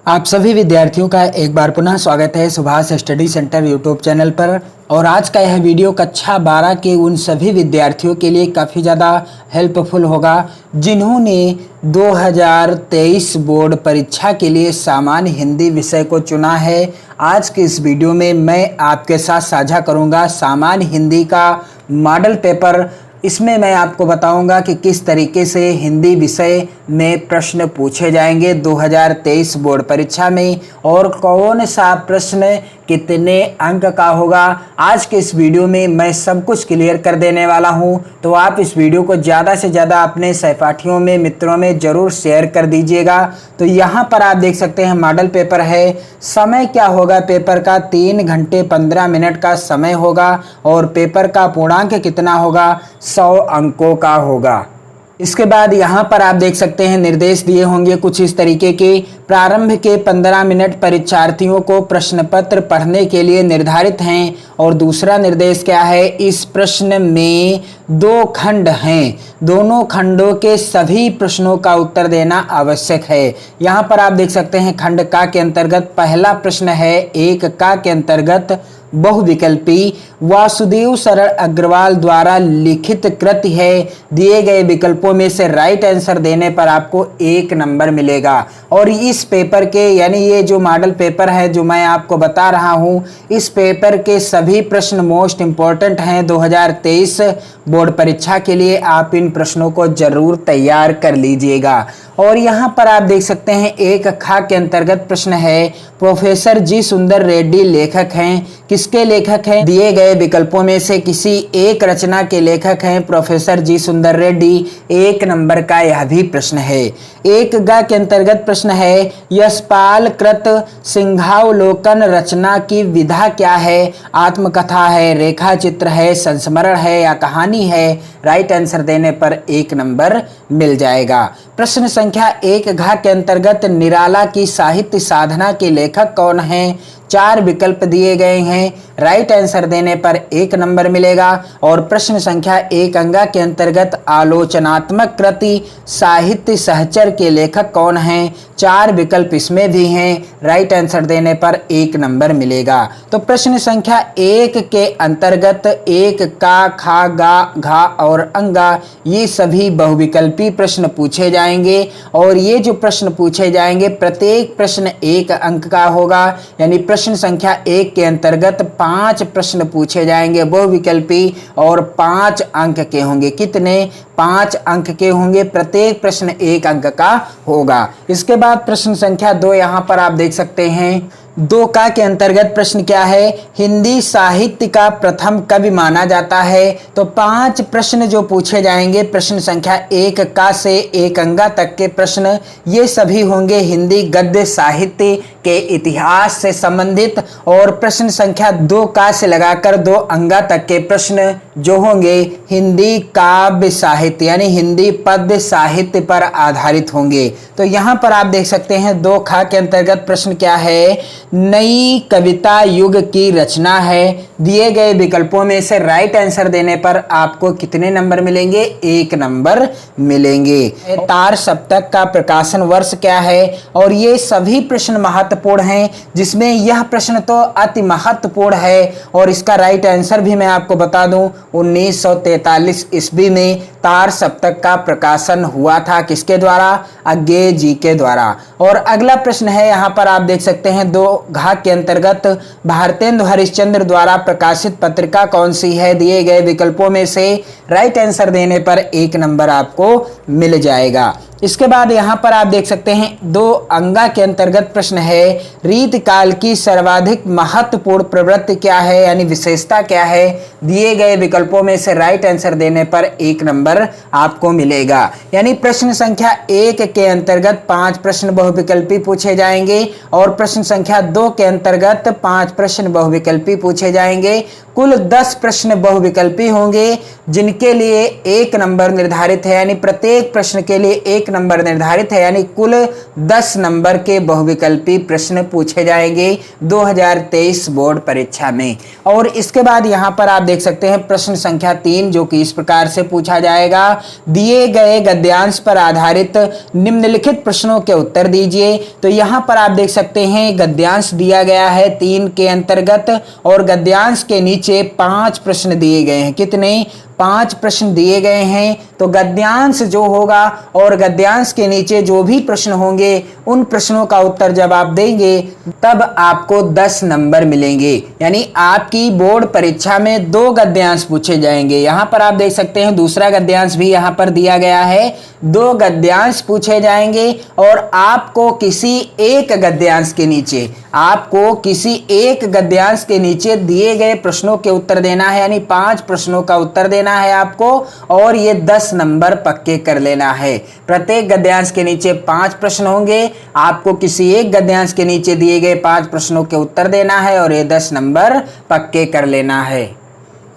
आप सभी विद्यार्थियों का एक बार पुनः स्वागत है Subhash study centre YouTube channel पर। और आज का यह वीडियो कक्षा 12 के उन सभी विद्यार्थियों के लिए काफ़ी ज़्यादा हेल्पफुल होगा जिन्होंने 2023 बोर्ड परीक्षा के लिए सामान्य हिंदी विषय को चुना है। आज के इस वीडियो में मैं आपके साथ साझा करूंगा सामान्य हिंदी का मॉडल पेपर। इसमें मैं आपको बताऊंगा कि किस तरीके से हिंदी विषय में प्रश्न पूछे जाएंगे 2023 बोर्ड परीक्षा में और कौन सा प्रश्न कितने अंक का होगा। आज के इस वीडियो में मैं सब कुछ क्लियर कर देने वाला हूं, तो आप इस वीडियो को ज़्यादा से ज़्यादा अपने सहपाठियों में, मित्रों में ज़रूर शेयर कर दीजिएगा। तो यहाँ पर आप देख सकते हैं मॉडल पेपर है। समय क्या होगा पेपर का? 3 घंटे 15 मिनट का समय होगा और पेपर का पूर्णांक कितना होगा? 100 अंकों का होगा। इसके बाद यहाँ पर आप देख सकते हैं निर्देश दिए होंगे कुछ इस तरीके के। प्रारंभ के 15 मिनट परीक्षार्थियों को प्रश्न पत्र पढ़ने के लिए निर्धारित हैं। और दूसरा निर्देश क्या है? इस प्रश्न में 2 खंड हैं, दोनों खंडों के सभी प्रश्नों का उत्तर देना आवश्यक है। यहाँ पर आप देख सकते हैं खंड का के अंतर्गत पहला प्रश्न है 1 का के अंतर्गत बहुविकल्पी वासुदेव शरण अग्रवाल द्वारा लिखित कृति है। दिए गए विकल्पों में से राइट आंसर देने पर आपको 1 नंबर मिलेगा। और इस पेपर के यानी ये जो मॉडल पेपर है जो मैं आपको बता रहा हूँ, इस पेपर के सभी प्रश्न मोस्ट इंपॉर्टेंट हैं 2023 बोर्ड परीक्षा के लिए। आप इन प्रश्नों को जरूर तैयार कर लीजिएगा। और यहाँ पर आप देख सकते हैं 1 खा के अंतर्गत प्रश्न है प्रोफेसर जी सुंदर रेड्डी लेखक हैं। किसके लेखक हैं? दिए गए विकल्पों में से किसी एक रचना के लेखक हैं प्रोफेसर जी सुंदर रेड्डी। 1 नंबर का यह भी प्रश्न है। 1 ग के अंतर्गत प्रश्न है यशपाल कृत सिंहावलोकन रचना की विधा क्या है? आत्मकथा है, रेखा चित्र है, संस्मरण है या कहानी है? राइट आंसर देने पर 1 नंबर मिल जाएगा। प्रश्न संख्या 1 घ के अंतर्गत निराला की साहित्य साधना के लेखक कौन हैं? 4 विकल्प दिए गए हैं। राइट आंसर देने पर 1 नंबर मिलेगा। और प्रश्न संख्या 1 अंगा के अंतर्गत आलोचनात्मक कृति साहित्य सहचर के लेखक कौन हैं? 4 विकल्प इसमें भी हैं। राइट आंसर देने पर 1 नंबर मिलेगा। तो प्रश्न संख्या 1 के अंतर्गत 1 का, खा, गा, घा और अंगा ये सभी बहुविकल्पी प्रश्न पूछे जाएंगे। और ये जो प्रश्न पूछे जाएंगे प्रत्येक प्रश्न 1 अंक का होगा। यानी प्रश्न संख्या 1 के अंतर्गत 5 प्रश्न पूछे जाएंगे बहुविकल्पी और 5 अंक के होंगे। कितने? 5 अंक के होंगे। प्रत्येक प्रश्न 1 अंक का होगा। इसके बाद प्रश्न संख्या 2 यहाँ पर आप देख सकते हैं। 2 का के अंतर्गत प्रश्न क्या है? हिंदी साहित्य का प्रथम कवि माना जाता है। तो 5 प्रश्न जो पूछे जाएंगे प्रश्न संख्या 1 का से 1 अंगा तक के प्रश्न ये सभी होंगे हिंदी गद्य साहित्य के इतिहास से संबंधित। और प्रश्न संख्या 2 का से लगाकर 2 अंगा तक के प्रश्न जो होंगे हिंदी काव्य साहित्य यानी हिंदी पद्य साहित्य पर आधारित होंगे। तो यहाँ पर आप देख सकते हैं 2 खा के अंतर्गत प्रश्न क्या है? नई कविता युग की रचना है। दिए गए विकल्पों में से राइट आंसर देने पर आपको कितने नंबर मिलेंगे? 1 नंबर मिलेंगे। तार सप्तक का प्रकाशन वर्ष क्या है? और ये सभी प्रश्न महत्वपूर्ण हैं, जिसमें यह प्रश्न तो अति महत्वपूर्ण है। और इसका राइट आंसर भी मैं आपको बता दूं, 1943 ईस्वी में तार सप्तक का प्रकाशन हुआ था। किसके द्वारा? अज्ञे जी के द्वारा। और अगला प्रश्न है यहाँ पर आप देख सकते हैं 2 घ के अंतर्गत भारतेंदु हरिश्चंद्र द्वारा प्रकाशित पत्रिका कौन सी है? दिए गए विकल्पों में से राइट आंसर देने पर 1 नंबर आपको मिल जाएगा। इसके बाद यहाँ पर आप देख सकते हैं 2 अंगा के अंतर्गत प्रश्न है रीत काल की सर्वाधिक महत्वपूर्ण प्रवृत्ति क्या है यानी विशेषता क्या है? दिए गए विकल्पों में से राइट आंसर देने पर 1 नंबर आपको मिलेगा। यानी प्रश्न संख्या 1 के अंतर्गत 5 प्रश्न बहुविकल्पी पूछे जाएंगे और प्रश्न संख्या 2 के अंतर्गत 5 प्रश्न बहुविकल्पी पूछे जाएंगे। कुल 10 प्रश्न बहुविकल्पी होंगे जिनके लिए 1 नंबर निर्धारित है। यानी प्रत्येक प्रश्न के लिए 1 एक नंबर निर्धारित है, यानी कुल 10 नंबर के बहुविकल्पी प्रश्न पूछे जाएंगे 2023 बोर्ड परीक्षा में। और इसके बाद यहाँ पर आप देख सकते हैं प्रश्न संख्या 3, जो कि इस प्रकार से पूछा जाएगा, दिए गए गद्यांश पर आधारित निम्नलिखित प्रश्नों के उत्तर दीजिए। तो यहाँ पर आप देख सकते हैं गद्यांश दिया गया है 3 के अंतर्गत, और गद्यांश के नीचे 5 प्रश्न दिए गए हैं। कितने? 5 प्रश्न दिए गए हैं। तो गद्यांश जो होगा और गद्यांश के नीचे जो भी प्रश्न होंगे उन प्रश्नों का उत्तर जब आप देंगे तब आपको 10 नंबर मिलेंगे, यानी आपकी बोर्ड परीक्षा में 2 गद्यांश पूछे जाएंगे। यहां पर आप देख सकते हैं दूसरा गद्यांश भी यहां पर दिया गया है, 2 गद्यांश पूछे जाएंगे और आपको किसी एक गद्यांश के नीचे दिए गए प्रश्नों के उत्तर देना है, यानी 5 प्रश्नों का उत्तर देना है आपको, और ये 10 नंबर पक्के कर लेना है। प्रत्येक गद्यांश के नीचे 5 प्रश्न होंगे, आपको किसी एक गद्यांश के नीचे दिए गए 5 प्रश्नों के उत्तर देना है और ये 10 नंबर पक्के कर लेना है।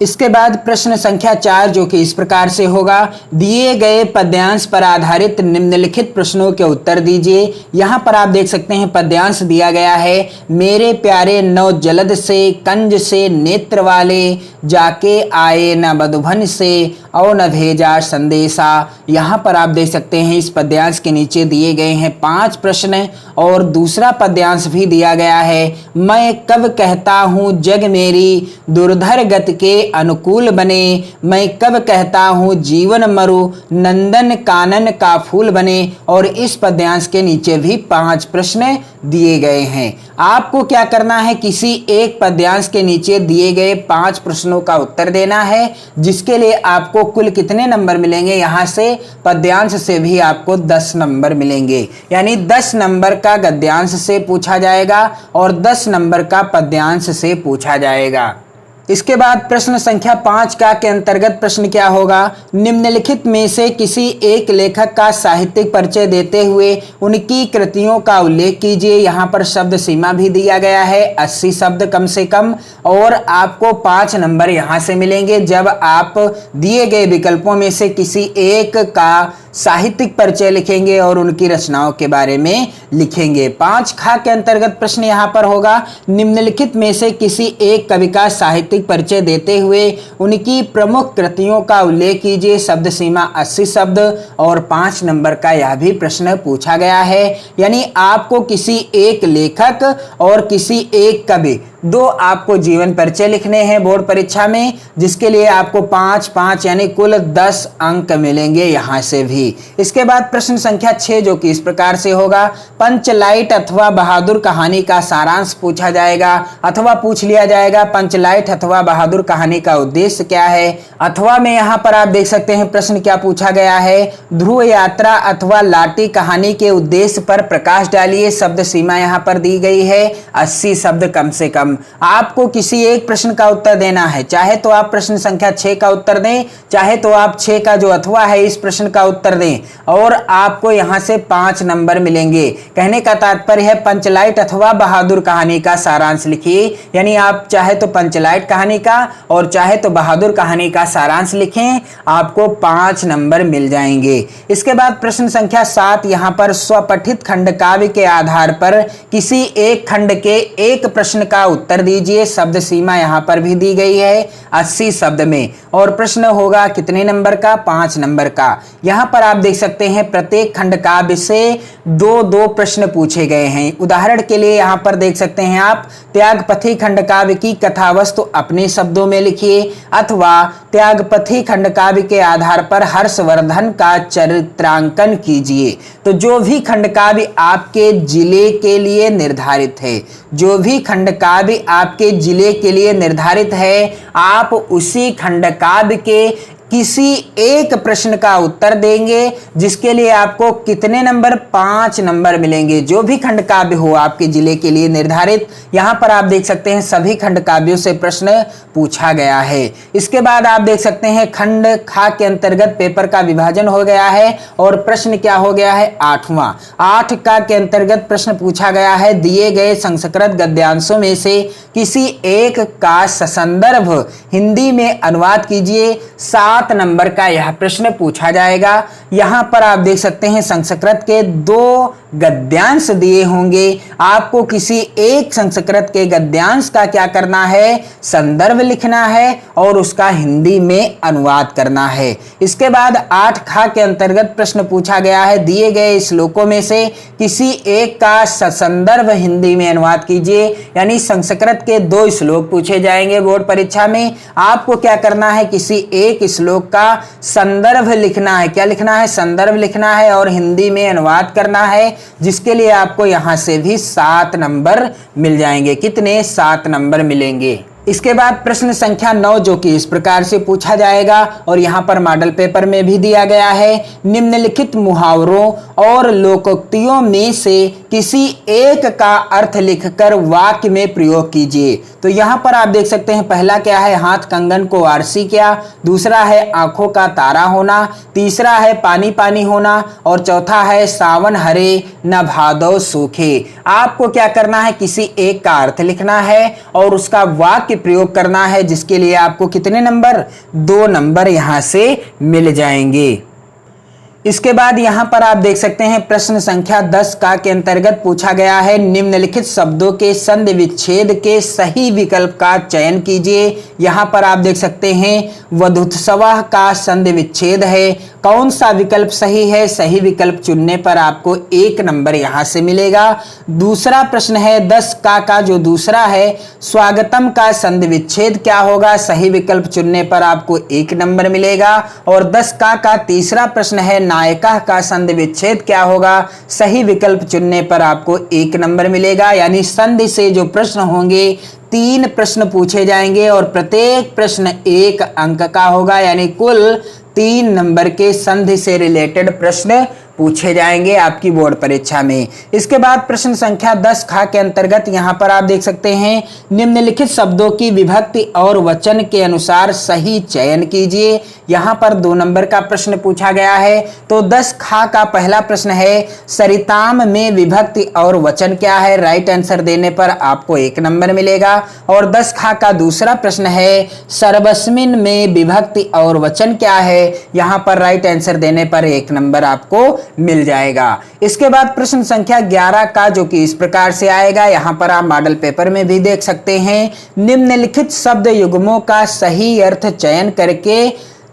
इसके बाद प्रश्न संख्या 4, जो कि इस प्रकार से होगा, दिए गए पद्यांश पर आधारित निम्नलिखित प्रश्नों के उत्तर दीजिए। यहां पर आप देख सकते हैं पद्यांश दिया गया है, मेरे प्यारे नौ जलद से कंज से नेत्र वाले, जाके आए न मधुबन से और न भेजा संदेशा। यहाँ पर आप देख सकते हैं इस पद्यांश के नीचे दिए गए हैं 5 प्रश्न, और दूसरा पद्यांश भी दिया गया है, मैं कब कहता हूँ जग मेरी दुर्धर गति के अनुकूल बने, मैं कब कहता हूँ जीवन मरु नंदन कानन का फूल बने। और इस पद्यांश के नीचे भी 5 प्रश्न दिए गए हैं। आपको क्या करना है, किसी एक पद्यांश के नीचे दिए गए 5 प्रश्नों का उत्तर देना है, जिसके लिए आपको कुल कितने नंबर मिलेंगे, यहां से पद्यांश से भी आपको 10 नंबर मिलेंगे, यानी 10 नंबर का गद्यांश से पूछा जाएगा और 10 नंबर का पद्यांश से पूछा जाएगा। इसके बाद प्रश्न संख्या 5 का के अंतर्गत प्रश्न क्या होगा, निम्नलिखित में से किसी एक लेखक का साहित्यिक परिचय देते हुए उनकी कृतियों का उल्लेख कीजिए। यहाँ पर शब्द सीमा भी दिया गया है 80 शब्द कम से कम, और आपको 5 नंबर यहाँ से मिलेंगे जब आप दिए गए विकल्पों में से किसी एक का साहित्यिक परिचय लिखेंगे और उनकी रचनाओं के बारे में लिखेंगे। 5 खा के अंतर्गत प्रश्न यहाँ पर होगा, निम्नलिखित में से किसी एक कवि का साहित्यिक परिचय देते हुए उनकी प्रमुख कृतियों का उल्लेख कीजिए। शब्द सीमा 80 शब्द और 5 नंबर का यह भी प्रश्न पूछा गया है, यानी आपको किसी एक लेखक और किसी एक कवि 2 आपको जीवन परिचय लिखने हैं बोर्ड परीक्षा में, जिसके लिए आपको 5-5 यानी कुल 10 अंक मिलेंगे यहाँ से भी। इसके बाद प्रश्न संख्या 6, जो कि इस प्रकार से होगा, पंचलाइट अथवा बहादुर कहानी का सारांश पूछा जाएगा, अथवा पूछ लिया जाएगा पंचलाइट अथवा बहादुर कहानी का उद्देश्य क्या है। अथवा में यहाँ पर आप देख सकते हैं प्रश्न क्या पूछा गया है, ध्रुव यात्रा अथवा लाटी कहानी के उद्देश्य पर प्रकाश डालिए। शब्द सीमा यहाँ पर दी गई है 80 शब्द कम से कम। आपको किसी एक प्रश्न का उत्तर देना है, चाहे तो आप प्रश्न संख्या 6 का उत्तर दें, चाहे तो आप 6 का जो अथवा है इस प्रश्न का उत्तर दें, और आपको यहां से 5 नंबर मिलेंगे। कहने का तात्पर्य है पंचलाइट अथवा बहादुर कहानी का सारांश लिखिए, यानी आप चाहे तो पंचलाइट कहानी का और चाहे तो बहादुर कहानी का सारांश लिखें, आपको 5 नंबर मिल जाएंगे। इसके बाद प्रश्न संख्या 7, यहां पर स्वपठित खंड काव्य के आधार पर किसी एक खंड के एक प्रश्न का उत्तर दीजिए। शब्द सीमा यहां पर भी दी गई है 80 शब्द में, और प्रश्न होगा कितने नंबर का, 5 नंबर का। यहां पर आप देख सकते हैं प्रत्येक खंड काव्य से 2-2 प्रश्न पूछे गए हैं। उदाहरण के लिए यहां पर देख सकते हैं आप, त्यागपथी खंड काव्य की कथावस्तु अपने शब्दों में लिखिए, अथवा त्यागपथी खंड काव्य के आधार पर हर्षवर्धन का चरित्रांकन कीजिए। तो जो भी खंड काव्य आपके जिले के लिए निर्धारित है, जो भी खंड काव्य आपके जिले के लिए निर्धारित है, आप उसी खंड काव्य के किसी एक प्रश्न का उत्तर देंगे, जिसके लिए आपको कितने नंबर, 5 नंबर मिलेंगे। जो भी खंड काव्य हो आपके जिले के लिए निर्धारित, यहां पर आप देख सकते हैं सभी खंड काव्यों से प्रश्न पूछा गया है। इसके बाद आप देख सकते हैं खंड खा के अंतर्गत पेपर का विभाजन हो गया है और प्रश्न क्या हो गया है, 8वां। 8 का के अंतर्गत प्रश्न पूछा गया है, दिए गए संस्कृत गद्यांशों में से किसी एक का ससंदर्भ हिंदी में अनुवाद कीजिए। 7 7 नंबर का यह प्रश्न पूछा जाएगा। यहाँ पर आप देख सकते हैं संस्कृत के 2 गद्यांश दिए होंगे। आपको किसी एक संस्कृत के गद्यांश का क्या करना है, संदर्भ लिखना है और उसका हिंदी में अनुवाद करना है। इसके बाद 8 खा के अंतर्गत प्रश्न पूछा गया है, दिए गए श्लोकों में से किसी एक का संदर्भ हिंदी में अनुवाद कीजिए। यानी संस्कृत के 2 श्लोक पूछे जाएंगे बोर्ड परीक्षा में। आपको क्या करना है, किसी एक श्लोक का संदर्भ लिखना है। क्या लिखना है, संदर्भ लिखना है और हिंदी में अनुवाद करना है, जिसके लिए आपको यहां से भी 7 नंबर मिल जाएंगे। कितने, 7 नंबर मिलेंगे। इसके बाद प्रश्न संख्या 9 जो कि इस प्रकार से पूछा जाएगा और यहां पर मॉडल पेपर में भी दिया गया है, निम्नलिखित मुहावरों और लोकोक्तियों में से किसी एक का अर्थ लिखकर वाक्य में प्रयोग कीजिए। तो यहां पर आप देख सकते हैं, पहला क्या है, हाथ कंगन को आरसी क्या, दूसरा है आंखों का तारा होना, तीसरा है पानी पानी होना और चौथा है सावन हरे न भादौ सूखे। आपको क्या करना है, किसी एक का अर्थ लिखना है और उसका वाक्य प्रयोग करना है, जिसके लिए आपको कितने नंबर, 2 नंबर यहां से मिल जाएंगे। इसके बाद यहां पर आप देख सकते हैं प्रश्न संख्या 10 का के अंतर्गत पूछा गया है, निम्नलिखित शब्दों के संधि विच्छेद के सही विकल्प का चयन कीजिए। यहां पर आप देख सकते हैं वधूत्सवः का संधि विच्छेद है। कौन सा विकल्प सही है, सही विकल्प चुनने पर आपको 1 नंबर यहां से मिलेगा। दूसरा प्रश्न है 10 का जो दूसरा है, स्वागतम का संधि विच्छेद क्या होगा, सही विकल्प चुनने पर आपको 1 नंबर मिलेगा। और 10 का तीसरा प्रश्न है, नायिका का संधि विच्छेद क्या होगा, सही विकल्प चुनने पर आपको 1 नंबर मिलेगा। यानी संधि से जो प्रश्न होंगे 3 प्रश्न पूछे जाएंगे और प्रत्येक प्रश्न 1 अंक का होगा। यानी कुल 3 नंबर के संधि से रिलेटेड प्रश्न पूछे जाएंगे आपकी बोर्ड परीक्षा में। इसके बाद प्रश्न संख्या 10 खा के अंतर्गत यहां पर आप देख सकते हैं, निम्नलिखित शब्दों की विभक्ति और वचन के अनुसार सही चयन कीजिए। यहां पर 2 नंबर का प्रश्न पूछा गया है। तो 10 खा का पहला प्रश्न है, सरिताम में विभक्ति और वचन क्या है, राइट आंसर देने पर आपको 1 नंबर मिलेगा। और 10 खा का दूसरा प्रश्न है, सर्वस्मिन में विभक्ति और वचन क्या है, यहां पर राइट आंसर देने पर 1 नंबर आपको मिल जाएगा। इसके बाद प्रश्न संख्या 11 का जो कि इस प्रकार से आएगा, यहां पर आप मॉडल पेपर में भी देख सकते हैं, निम्नलिखित शब्द युग्मों का सही अर्थ चयन करके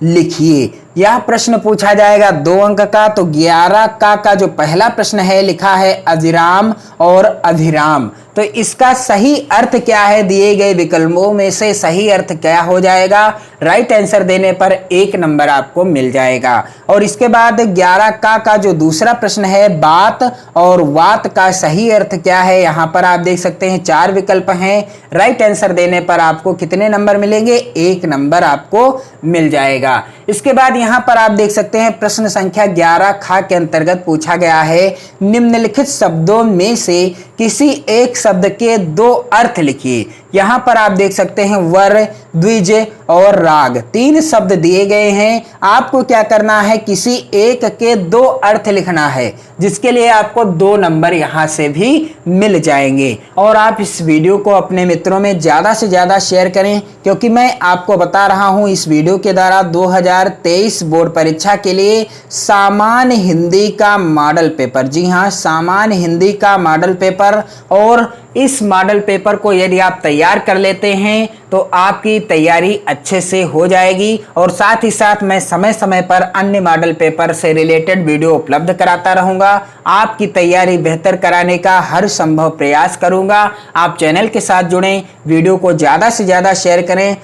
लिखिए। यह प्रश्न पूछा जाएगा 2 अंक का। तो 11 का जो पहला प्रश्न है लिखा है अविराम और अभिराम। तो इसका सही अर्थ क्या है, दिए गए विकल्पों में से सही अर्थ क्या हो जाएगा, राइट आंसर देने पर 1 नंबर आपको मिल जाएगा। और इसके बाद 11 का जो दूसरा प्रश्न है, बात और वात का सही अर्थ क्या है, यहां पर आप देख सकते हैं 4 विकल्प हैं। राइट आंसर देने पर आपको कितने नंबर मिलेंगे, 1 नंबर आपको मिल जाएगा। इसके बाद यहां पर आप देख सकते हैं प्रश्न संख्या 11 खा के अंतर्गत पूछा गया है, निम्नलिखित शब्दों में से किसी एक शब्द के 2 अर्थ लिखिए। यहां पर आप देख सकते हैं वर, द्विज और राग 3 शब्द दिए गए हैं। आपको क्या करना है, किसी एक के 2 अर्थ लिखना है, जिसके लिए आपको 2 नंबर यहां से भी मिल जाएंगे। और आप इस वीडियो को अपने मित्रों में ज्यादा से ज्यादा शेयर करें, क्योंकि मैं आपको बता रहा हूं इस वीडियो के द्वारा 2023 बोर्ड परीक्षा के लिए सामान्य हिंदी का मॉडल पेपर, जी हां सामान्य हिंदी का मॉडल पेपर, और इस मॉडल पेपर को यदि आप तैयार कर लेते हैं तो आपकी तैयारी अच्छे से हो जाएगी। और साथ ही साथ मैं समय समय पर अन्य मॉडल पेपर से रिलेटेड वीडियो उपलब्ध कराता रहूंगा। आपकी तैयारी बेहतर कराने का हर संभव प्रयास करूंगा। आप चैनल के साथ जुड़ें, वीडियो को ज़्यादा से ज़्यादा शेयर करें।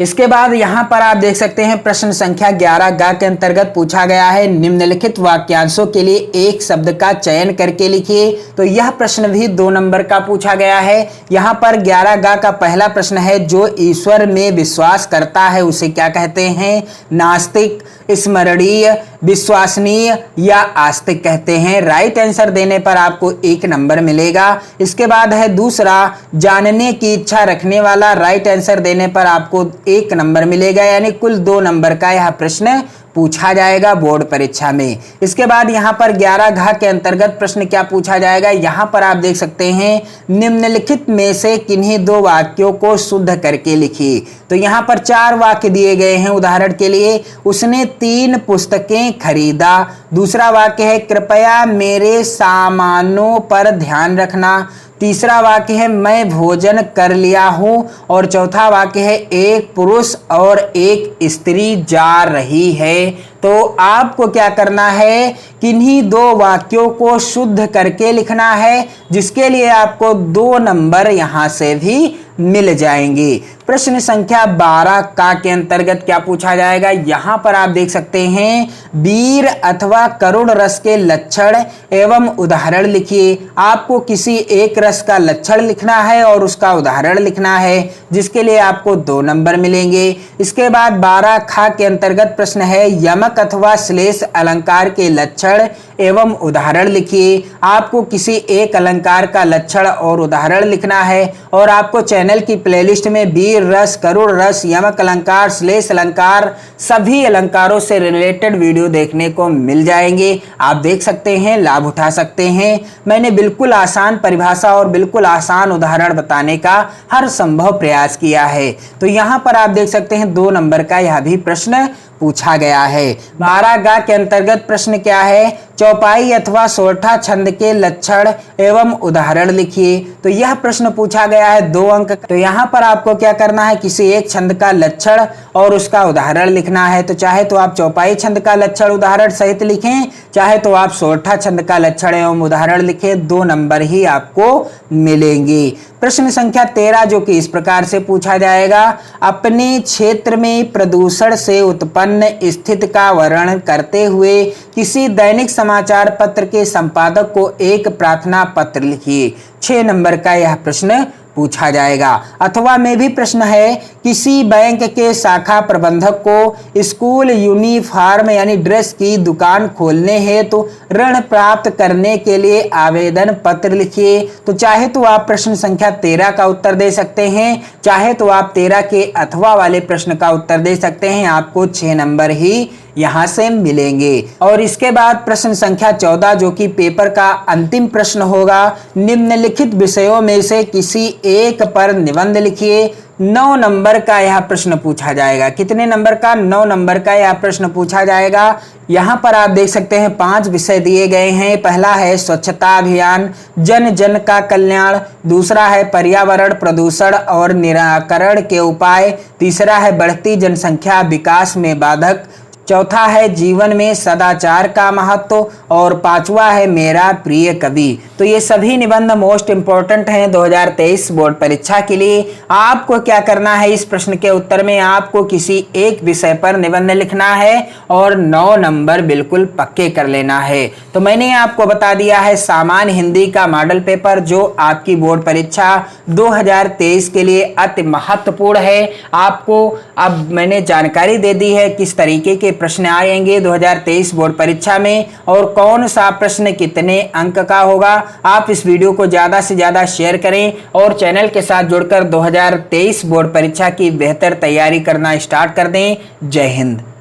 इसके बाद यहाँ पर आप देख सकते हैं प्रश्न संख्या 11 गा के अंतर्गत पूछा गया है, निम्नलिखित वाक्यांशों के लिए एक शब्द का चयन करके लिखिए। तो यह प्रश्न भी 2 नंबर का पूछा गया है। यहाँ पर 11 गा का पहला प्रश्न है, जो ईश्वर में विश्वास करता है उसे क्या कहते हैं, नास्तिक, स्मरणीय, विश्वसनीय या आस्तिक कहते हैं। राइट आंसर देने पर आपको 1 नंबर मिलेगा। इसके बाद है दूसरा, जानने की इच्छा रखने वाला, राइट आंसर देने पर आपको 1 नंबर मिलेगा। यानी कुल 2 नंबर का यह प्रश्न पूछा जाएगा बोर्ड परीक्षा में। इसके बाद यहाँ पर 11 घ के अंतर्गत प्रश्न क्या पूछा जाएगा, यहाँ पर आप देख सकते हैं निम्नलिखित में से किन्हीं 2 वाक्यों को शुद्ध करके लिखिए। तो यहाँ पर 4 वाक्य दिए गए हैं। उदाहरण के लिए, उसने 3 पुस्तकें खरीदा। दूसरा वाक्य है कृपया मेरे सामानों पर ध्यान रखना। तीसरा वाक्य है मैं भोजन कर लिया हूं। और चौथा वाक्य है एक पुरुष और एक स्त्री जा रही है। तो आपको क्या करना है, किन्हीं 2 वाक्यों को शुद्ध करके लिखना है, जिसके लिए आपको 2 नंबर यहां से भी मिल जाएंगे। प्रश्न संख्या 12 का के अंतर्गत क्या पूछा जाएगा, यहां पर आप देख सकते हैं वीर अथवा करुण रस के लक्षण एवं उदाहरण लिखिए। आपको किसी एक रस का लक्षण लिखना है और उसका उदाहरण लिखना है, जिसके लिए आपको 2 नंबर मिलेंगे। इसके बाद 12 ख के अंतर्गत प्रश्न है यमक अथवा श्लेष अलंकार के लक्षण एवं उदाहरण लिखिए। आपको किसी एक अलंकार का लक्षण और उदाहरण लिखना है और आपको चैनल की प्लेलिस्ट में वीर रस, करुण रस, यमक अलंकार, श्लेष अलंकार, सभी अलंकारों से रिलेटेड वीडियो देखने को मिल जाएंगे। आप देख सकते हैं, लाभ उठा सकते हैं। मैंने बिल्कुल आसान परिभाषा और बिल्कुल आसान उदाहरण बताने का हर संभव प्रयास किया है। तो यहाँ पर आप देख सकते हैं 2 नंबर का यह भी प्रश्न पूछा गया है। 12 ग के अंतर्गत प्रश्न क्या है, चौपाई अथवा सोरठा छंद के लक्षण एवं उदाहरण लिखिए। तो यह प्रश्न पूछा गया है 2 अंक। तो यहाँ पर आपको क्या करना है, किसी एक छंद का लक्षण और उसका उदाहरण लिखना है। तो चाहे तो आप चौपाई छंद का लक्षण उदाहरण सहित लिखें, चाहे तो आप सोरठा छंद का लक्षण एवं उदाहरण लिखें, 2 नंबर ही आपको मिलेंगे। प्रश्न संख्या 13 जो कि इस प्रकार से पूछा जाएगा, अपने क्षेत्र में प्रदूषण से उत्पन्न स्थिति का वर्णन करते हुए किसी दैनिक समाचार पत्र के संपादक को एक प्रार्थना पत्र लिखिए। 6 नंबर का यह प्रश्न पूछा जाएगा। अथवा में भी प्रश्न है, किसी बैंक के शाखा प्रबंधक को स्कूल यूनिफॉर्म यानी ड्रेस की दुकान खोलने हेतु ऋण प्राप्त करने के लिए आवेदन पत्र लिखिए। तो चाहे तो आप प्रश्न संख्या 13 का उत्तर दे सकते हैं, चाहे तो आप 13 के अथवा वाले प्रश्न का उत्तर दे सकते हैं। आपको 6 नंबर ही यहां से मिलेंगे। और इसके बाद प्रश्न संख्या 14 जो कि पेपर का अंतिम प्रश्न होगा, निम्नलिखित विषयों में से किसी एक पर निबंध लिखिए। 9 नंबर का यह प्रश्न पूछा जाएगा। कितने नंबर का, 9 नंबर का यह प्रश्न पूछा जाएगा। यहाँ पर आप देख सकते हैं 5 विषय दिए गए हैं। पहला है स्वच्छता अभियान, जन जन का कल्याण। दूसरा है पर्यावरण प्रदूषण और निराकरण के उपाय। तीसरा है बढ़ती जनसंख्या विकास में बाधक। चौथा है जीवन में सदाचार का महत्व और 5वां है मेरा प्रिय कवि। तो ये सभी निबंध मोस्ट इंपॉर्टेंट हैं 2023 बोर्ड परीक्षा के लिए। आपको क्या करना है, इस प्रश्न के उत्तर में आपको किसी एक विषय पर निबंध लिखना है और 9 नंबर बिल्कुल पक्के कर लेना है। तो मैंने आपको बता दिया है सामान्य हिंदी का मॉडल पेपर जो आपकी बोर्ड परीक्षा 2023 के लिए अति महत्वपूर्ण है। आपको अब मैंने जानकारी दे दी है किस तरीके के प्रश्न आएंगे 2023 बोर्ड परीक्षा में और कौन सा प्रश्न कितने अंक का होगा। आप इस वीडियो को ज्यादा से ज्यादा शेयर करें और चैनल के साथ जुड़कर 2023 बोर्ड परीक्षा की बेहतर तैयारी करना स्टार्ट कर दें। जय हिंद।